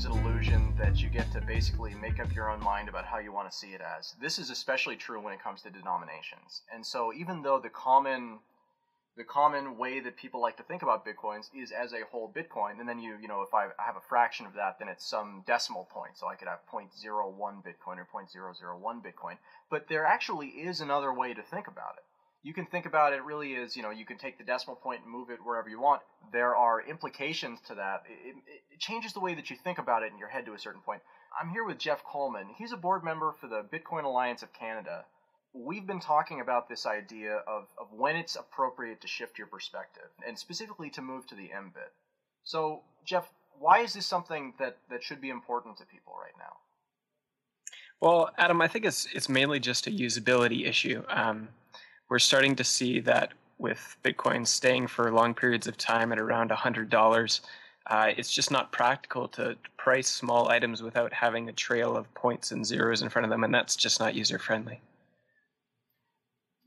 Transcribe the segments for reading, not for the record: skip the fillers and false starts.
is an illusion that you get to basically make up your own mind about how you want to see it as. This is especially true when it comes to denominations. And so even though the common way that people like to think about bitcoins is as a whole bitcoin, and then if I have a fraction of that, then it's some decimal point, so I could have 0.01 bitcoin or 0.001 bitcoin. But there actually is another way to think about it. You can think about it really as, you can take the decimal point and move it wherever you want. There are implications to that. It changes the way that you think about it in your head to a certain point. I'm here with Jeff Coleman. He's a board member for the Bitcoin Alliance of Canada. We've been talking about this idea of when it's appropriate to shift your perspective, and specifically to move to the Mbit. So, Jeff, why is this something that should be important to people right now? Well, Adam, I think it's mainly just a usability issue. We're starting to see that with Bitcoin staying for long periods of time at around $100, it's just not practical to price small items without having a trail of points and zeros in front of them, and that's just not user-friendly.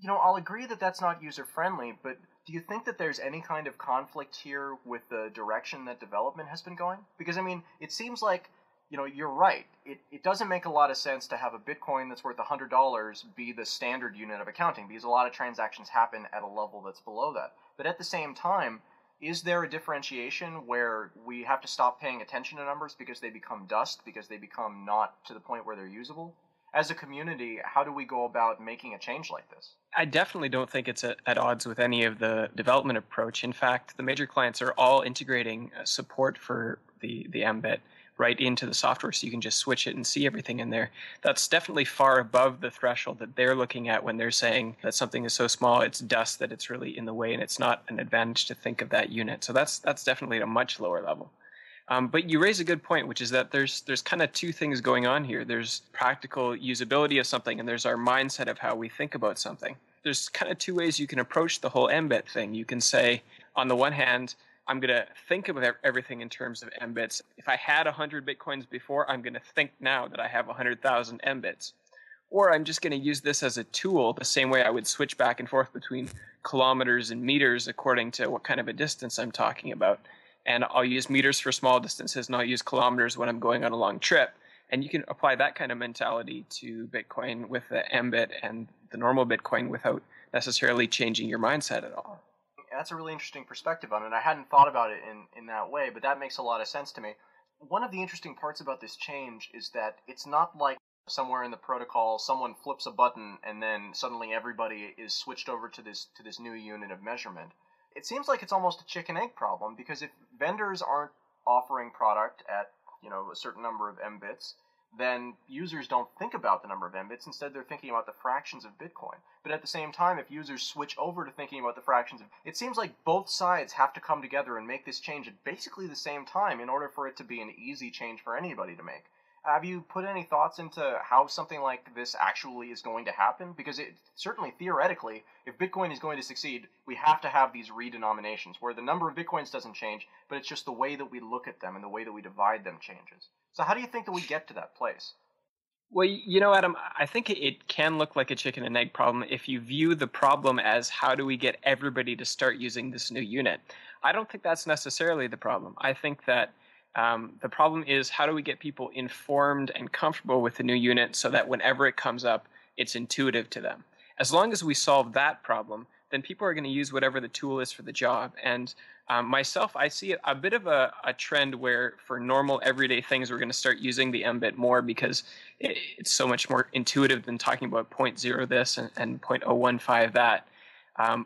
I'll agree that that's not user-friendly, but do you think that there's any kind of conflict here with the direction that development has been going? Because, it seems like, you're right. It doesn't make a lot of sense to have a Bitcoin that's worth $100 be the standard unit of accounting, because a lot of transactions happen at a level that's below that. But at the same time, is there a differentiation where we have to stop paying attention to numbers because they become dust, because they become not to the point where they're usable? As a community, how do we go about making a change like this? I definitely don't think it's at odds with any of the development approach. In fact, the major clients are all integrating support for the Mbit right into the software, so you can just switch it and see everything in there. That's definitely far above the threshold that they're looking at when they're saying that something is so small it's dust that it's really in the way and it's not an advantage to think of that unit. So that's definitely at a much lower level. But you raise a good point, which is that there's kind of two things going on here. There's practical usability of something, and there's our mindset of how we think about something. There's kind of two ways you can approach the whole Mbit thing. You can say, on the one hand, I'm going to think of everything in terms of Mbits. If I had 100 Bitcoins before, I'm going to think now that I have 100,000 Mbits. Or I'm just going to use this as a tool the same way I would switch back and forth between kilometers and meters according to what kind of a distance I'm talking about. And I'll use meters for small distances, and I'll use kilometers when I'm going on a long trip. And you can apply that kind of mentality to Bitcoin with the Mbit and the normal Bitcoin without necessarily changing your mindset at all. That's a really interesting perspective on it. I hadn't thought about it in that way, but that makes a lot of sense to me. One of the interesting parts about this change is that it's not like somewhere in the protocol someone flips a button and then suddenly everybody is switched over to this new unit of measurement. It seems like it's almost a chicken-egg problem, because if vendors aren't offering product at a certain number of Mbits, then users don't think about the number of Mbits. Instead, they're thinking about the fractions of Bitcoin. But at the same time, if users switch over to thinking about the fractions it seems like both sides have to come together and make this change at basically the same time in order for it to be an easy change for anybody to make. Have you put any thoughts into how something like this actually is going to happen? Because it certainly, theoretically, if Bitcoin is going to succeed, we have to have these redenominations, where the number of Bitcoins doesn't change, but it's just the way that we look at them and the way that we divide them changes. So how do you think that we get to that place? Well, Adam, I think it can look like a chicken and egg problem if you view the problem as how do we get everybody to start using this new unit. I don't think that's necessarily the problem. I think that the problem is how do we get people informed and comfortable with the new unit so that whenever it comes up, it's intuitive to them. As long as we solve that problem, then people are going to use whatever the tool is for the job. And myself, I see a bit of a trend where for normal everyday things, we're going to start using the Mbit more because it's so much more intuitive than talking about 0.0 this and 0.015 that.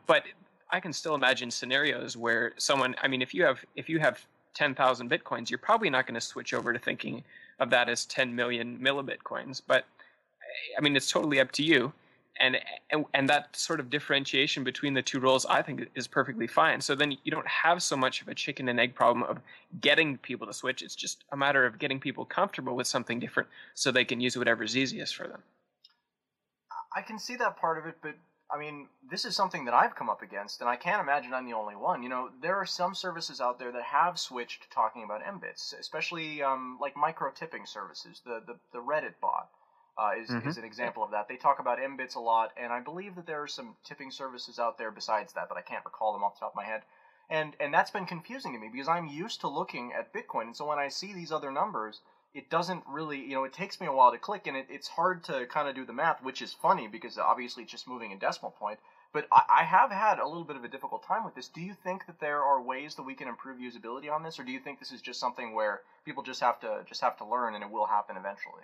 But I can still imagine scenarios where someone, if you have 10,000 Bitcoins, you're probably not going to switch over to thinking of that as 10 million millibitcoins. But it's totally up to you. And that sort of differentiation between the two roles, I think, is perfectly fine. So then you don't have so much of a chicken and egg problem of getting people to switch. It's just a matter of getting people comfortable with something different so they can use whatever's easiest for them. I can see that part of it, but this is something that I've come up against, and I can't imagine I'm the only one. There are some services out there that have switched to talking about Mbits, especially like micro-tipping services, the Reddit bot. Is an example of that. They talk about Mbits a lot, and I believe that there are some tipping services out there besides that, but I can't recall them off the top of my head. And that's been confusing to me because I'm used to looking at Bitcoin, and so when I see these other numbers, it doesn't really, it takes me a while to click, and it's hard to kind of do the math, which is funny because obviously it's just moving a decimal point. But I have had a little bit of a difficult time with this. Do you think that there are ways that we can improve usability on this, or do you think this is just something where people just have to learn, and it will happen eventually?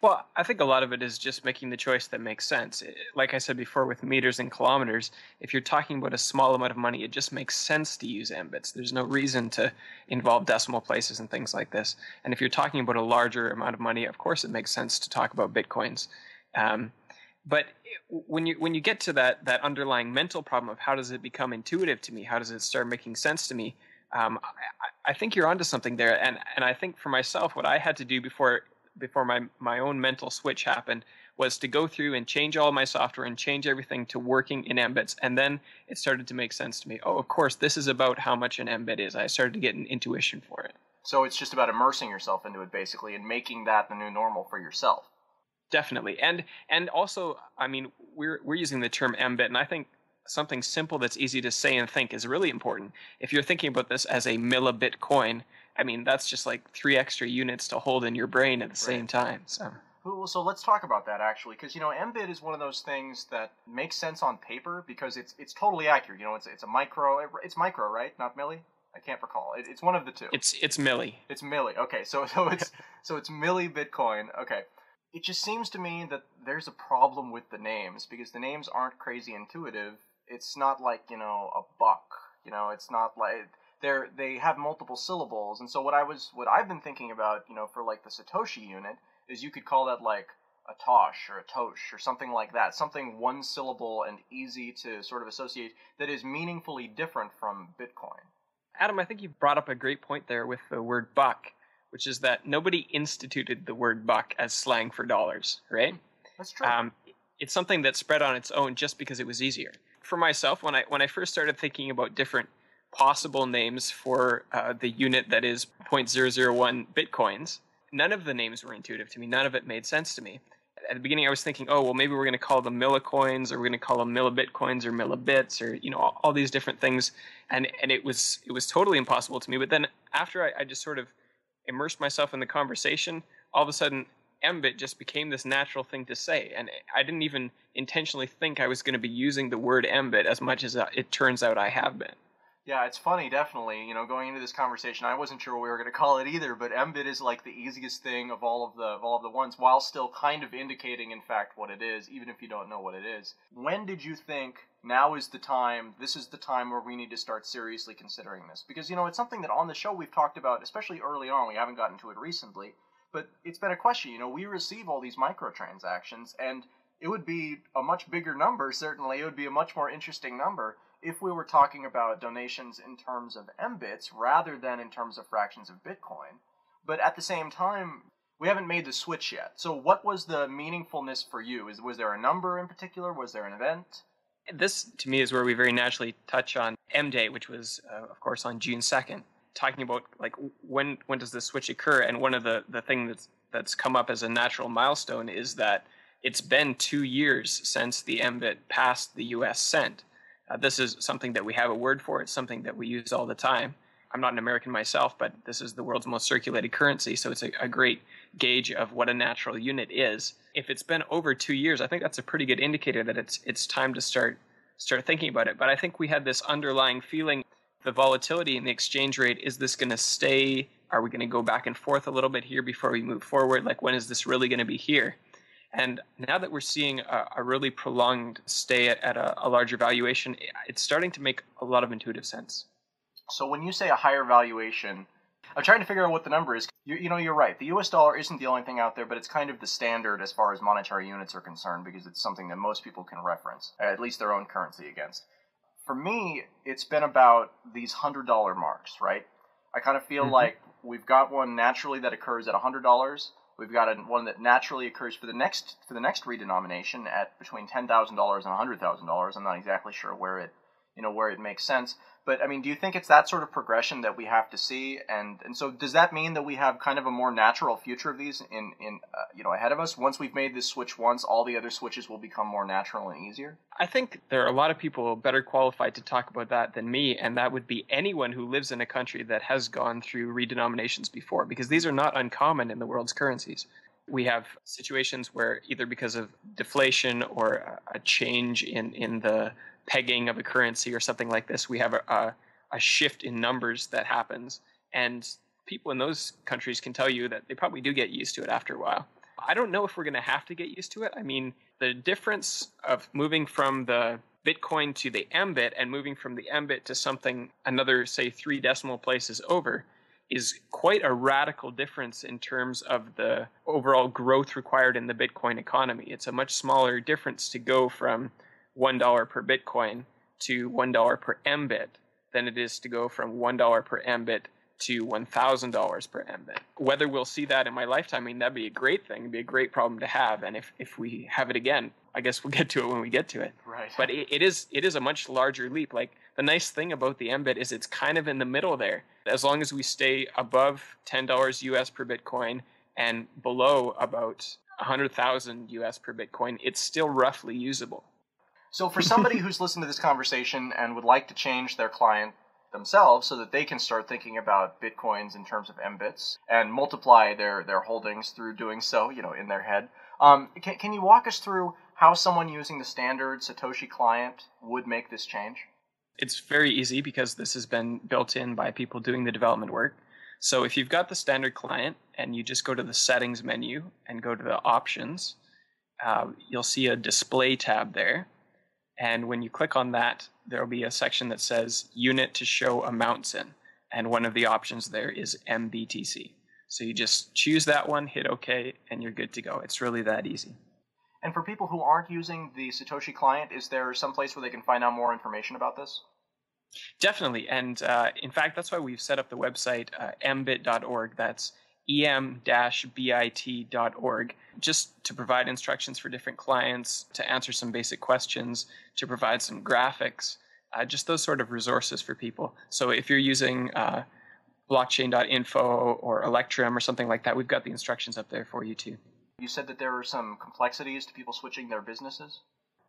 Well, I think a lot of it is just making the choice that makes sense. Like I said before, with meters and kilometers, if you're talking about a small amount of money, it just makes sense to use Mbits. There's no reason to involve decimal places and things like this. And if you're talking about a larger amount of money, of course it makes sense to talk about Bitcoins. But when you get to that underlying mental problem of how does it become intuitive to me, how does it start making sense to me, I think you're onto something there. And I think for myself, what I had to do before my own mental switch happened was to go through and change all my software and change everything to working in Mbits. And then it started to make sense to me. Oh, of course, this is about how much an Mbit is. I started to get an intuition for it. So it's just about immersing yourself into it, basically, and making that the new normal for yourself. Definitely. And also, I mean, we're using the term Mbit, and I think something simple that's easy to say and think is really important. If you're thinking about this as a millibit coin, I mean, that's just like 3 extra units to hold in your brain at the same time. So let's talk about that, actually, because Mbit is one of those things that makes sense on paper because it's totally accurate. It's a micro. It's micro, right? Not milli. I can't recall. It's one of the two. It's milli. It's milli. Okay, so it's milli Bitcoin. Okay. It just seems to me that there's a problem with the names because the names aren't crazy intuitive. It's not like, a buck. It's not like they have multiple syllables. And so what I've been thinking about, for like the Satoshi unit is you could call that like a tosh or a tosh or something like that. Something one syllable and easy to sort of associate that is meaningfully different from Bitcoin. Adam, I think you brought up a great point there with the word buck, which is that nobody instituted the word buck as slang for dollars, right? That's true. It's something that spread on its own just because it was easier. For myself, when I first started thinking about different possible names for the unit that is 0.001 bitcoins, none of the names were intuitive to me. None of it made sense to me. At the beginning, I was thinking, oh, well, maybe we're going to call them millicoins, or we're going to call them millibitcoins or millibits, or all these different things, and it was totally impossible to me. But then after I just sort of immersed myself in the conversation, all of a sudden Mbit just became this natural thing to say, and I didn't even intentionally think I was going to be using the word Mbit as much as it turns out I have been. Yeah, it's funny, definitely. Going into this conversation, I wasn't sure what we were going to call it either, but Mbit is like the easiest thing of all of the ones, while still kind of indicating, in fact, what it is, even if you don't know what it is. When did you think now is the time? This is the time where we need to start seriously considering this, because it's something that on the show we've talked about, especially early on. We haven't gotten to it recently, but it's been a question. We receive all these microtransactions, and it would be a much bigger number. Certainly, it would be a much more interesting number if we were talking about donations in terms of Mbits rather than in terms of fractions of Bitcoin. But at the same time, we haven't made the switch yet. So what was the meaningfulness for you? Was there a number in particular? Was there an event? This, to me, is where we very naturally touch on M Day, which was, of course, on June 2nd, talking about, like, when does this switch occur? And one of the things that's come up as a natural milestone is that it's been 2 years since the Mbit passed the U.S. cent. This is something that we have a word for. It's something that we use all the time. I'm not an American myself, but this is the world's most circulated currency, so it's a great gauge of what a natural unit is. If it's been over 2 years, I think that's a pretty good indicator that it's time to start thinking about it. But I think we had this underlying feeling, the volatility in the exchange rate, is this going to stay? Are we going to go back and forth a little bit here before we move forward? Like, when is this really going to be here? And now that we're seeing a really prolonged stay at a larger valuation, it's starting to make a lot of intuitive sense. So when you say a higher valuation, I'm trying to figure out what the number is. You're right. The US dollar isn't the only thing out there, but it's kind of the standard as far as monetary units are concerned because it's something that most people can reference, at least their own currency against. For me, it's been about these $100 marks, right? I kind of feel like we've got one naturally that occurs at $100. We've got one that naturally occurs for the next redenomination at between $10,000 and $100,000. I'm not exactly sure where it where it makes sense. But I mean, do you think it's that sort of progression that we have to see? And so does that mean that we have kind of a more natural future of these ahead of us? Once we've made this switch once, all the other switches will become more natural and easier? I think there are a lot of people better qualified to talk about that than me, and that would be anyone who lives in a country that has gone through redenominations before, because these are not uncommon in the world's currencies. We have situations where either because of deflation or a change in the pegging of a currency or something like this, we have a shift in numbers that happens. And people in those countries can tell you that they probably do get used to it after a while. I don't know if we're going to have to get used to it. I mean, the difference of moving from the Bitcoin to the Mbit and moving from the Mbit to something another, say, 3 decimal places over is quite a radical difference in terms of the overall growth required in the Bitcoin economy. It's a much smaller difference to go from $1 per Bitcoin to $1 per Mbit than it is to go from $1 per Mbit to $1,000 per Mbit. Whether we'll see that in my lifetime, I mean, that'd be a great thing. It'd be a great problem to have. And if we have it again, I guess we'll get to it when we get to it. Right. But it is a much larger leap. Like, the nice thing about the Mbit is it's kind of in the middle there. As long as we stay above $10 US per Bitcoin and below about 100,000 US per Bitcoin, it's still roughly usable. So for somebody who's listened to this conversation and would like to change their client themselves so that they can start thinking about Bitcoins in terms of Mbits and multiply their holdings through doing so, in their head, can you walk us through how someone using the standard Satoshi client would make this change? It's very easy because this has been built in by people doing the development work. So if you've got the standard client and you just go to the settings menu and go to the options, you'll see a display tab there. And when you click on that, there'll be a section that says unit to show amounts in. And one of the options there is MBTC. So you just choose that one, hit OK, and you're good to go. It's really that easy. And for people who aren't using the Satoshi client, is there some place where they can find out more information about this? Definitely. And in fact, that's why we've set up the website mbit.org. That's em-bit.org, just to provide instructions for different clients, to answer some basic questions, to provide some graphics, just those sort of resources for people. So if you're using blockchain.info or Electrum or something like that, we've got the instructions up there for you too. You said that there are some complexities to people switching their businesses?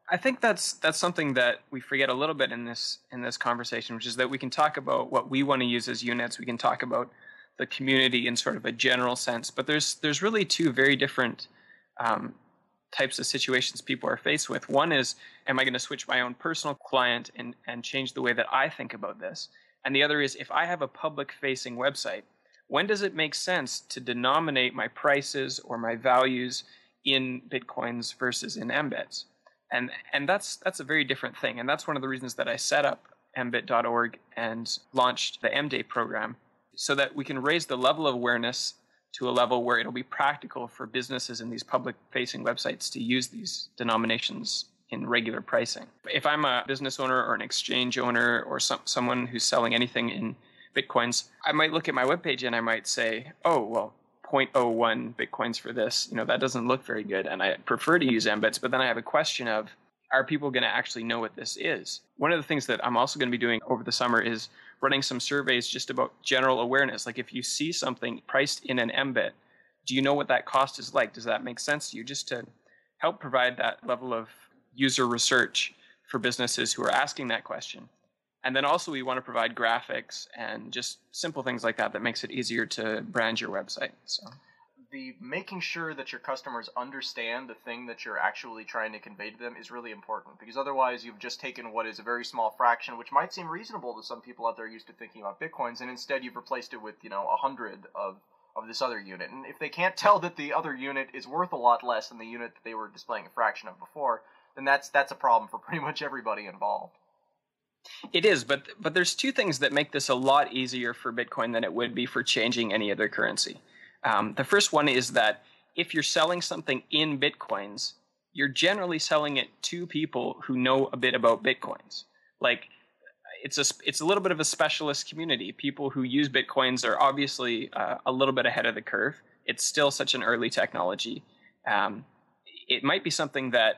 I think that's something that we forget a little bit in this conversation, which is that we can talk about what we want to use as units. We can talk about the community in sort of a general sense, but there's really 2 very different types of situations people are faced with. One is, am I going to switch my own personal client and change the way that I think about this? And the other is, if I have a public-facing website, when does it make sense to denominate my prices or my values in Bitcoins versus in Mbits? And that's a very different thing. And that's one of the reasons that I set up mbit.org and launched the MDay program, so that we can raise the level of awareness to a level where it'll be practical for businesses in these public-facing websites to use these denominations in regular pricing. If I'm a business owner or an exchange owner or someone who's selling anything in Bitcoins, I might look at my webpage and I might say, oh, well, 0.01 Bitcoins for this, that doesn't look very good, and I prefer to use Mbits. But then I have a question of, are people going to actually know what this is? One of the things that I'm also going to be doing over the summer is running some surveys just about general awareness. Like, if you see something priced in an Mbit, do you know what that cost is like? Does that make sense to you? Just to help provide that level of user research for businesses who are asking that question. And then also we want to provide graphics and just simple things like that makes it easier to brand your website. So the making sure that your customers understand the thing that you're actually trying to convey to them is really important, because otherwise you've just taken what is a very small fraction, which might seem reasonable to some people out there used to thinking about Bitcoins, and instead you've replaced it with 100 of this other unit. And if they can't tell that the other unit is worth a lot less than the unit that they were displaying a fraction of before, then that's a problem for pretty much everybody involved. It is, but there's 2 things that make this a lot easier for Bitcoin than it would be for changing any other currency. The first one is that if you're selling something in Bitcoins, you're generally selling it to people who know a bit about Bitcoins. Like, it's a little bit of a specialist community. People who use Bitcoins are obviously a little bit ahead of the curve. It's still such an early technology. It might be something that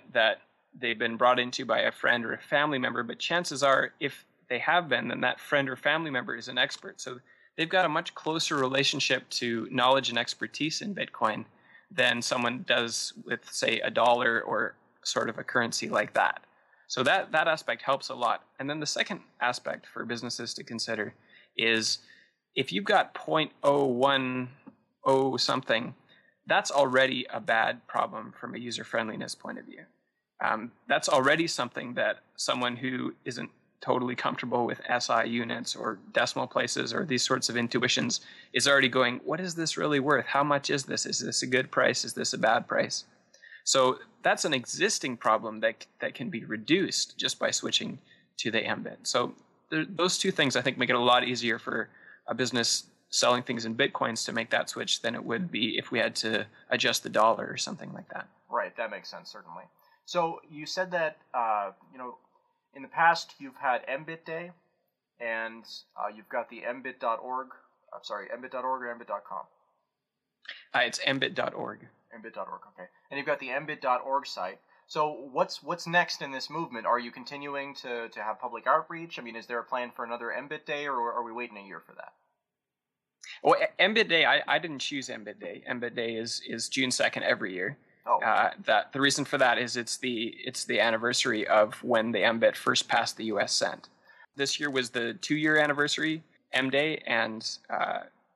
they've been brought into by a friend or a family member, but chances are, if they have been, then that friend or family member is an expert. So they've got a much closer relationship to knowledge and expertise in Bitcoin than someone does with, say, a dollar or sort of a currency like that. So that aspect helps a lot. And then the second aspect for businesses to consider is if you've got 0.010 something, that's already a bad problem from a user friendliness point of view. That's already something that someone who isn't totally comfortable with SI units or decimal places or these sorts of intuitions is already going, what is this really worth? How much is this? Is this a good price? Is this a bad price? So that's an existing problem that can be reduced just by switching to the Mbit. So those two things, I think, make it a lot easier for a business selling things in Bitcoins to make that switch than it would be if we had to adjust the dollar or something like that. Right, that makes sense, certainly. So you said that, in the past you've had Mbit Day, and you've got the mbit.org, mbit.org or mbit.com? It's mbit.org. Mbit.org, okay. And you've got the mbit.org site. So what's next in this movement? Are you continuing to have public outreach? I mean, is there a plan for another Mbit Day, or are we waiting a year for that? Well, Mbit Day, I didn't choose Mbit Day. Mbit Day is June 2nd every year. Oh. The reason for that is it's the anniversary of when the Mbit first passed the U.S. cent. This year was the 2-year anniversary M Day, and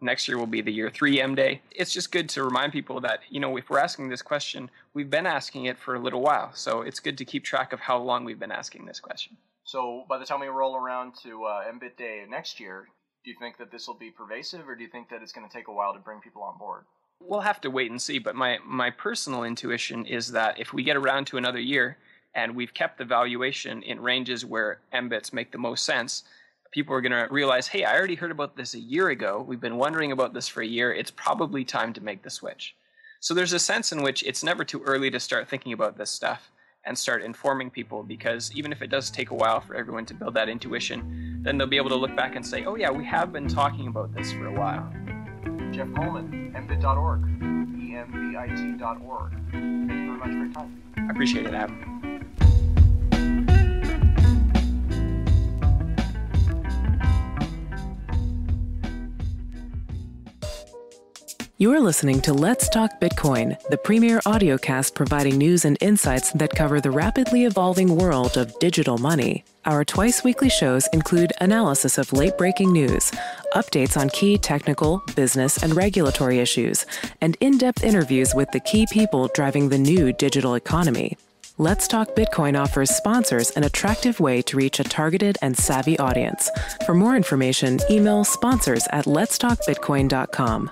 next year will be the year 3 M Day. It's just good to remind people that, if we're asking this question, we've been asking it for a little while. So it's good to keep track of how long we've been asking this question. So by the time we roll around to Mbit Day next year, do you think that this will be pervasive, or do you think that it's going to take a while to bring people on board? We'll have to wait and see, but my personal intuition is that if we get around to another year and we've kept the valuation in ranges where Mbits make the most sense, people are going to realize, hey, I already heard about this a year ago. We've been wondering about this for a year. It's probably time to make the switch. So there's a sense in which it's never too early to start thinking about this stuff and start informing people, because even if it does take a while for everyone to build that intuition, then they'll be able to look back and say, oh yeah, we have been talking about this for a while. Jeff Coleman, mbit.org, embit.org. Thank you very much for your time. I appreciate it, Adam. You're listening to Let's Talk Bitcoin, the premier audiocast providing news and insights that cover the rapidly evolving world of digital money. Our twice-weekly shows include analysis of late-breaking news, updates on key technical, business, and regulatory issues, and in-depth interviews with the key people driving the new digital economy. Let's Talk Bitcoin offers sponsors an attractive way to reach a targeted and savvy audience. For more information, email sponsors@letstalkbitcoin.com.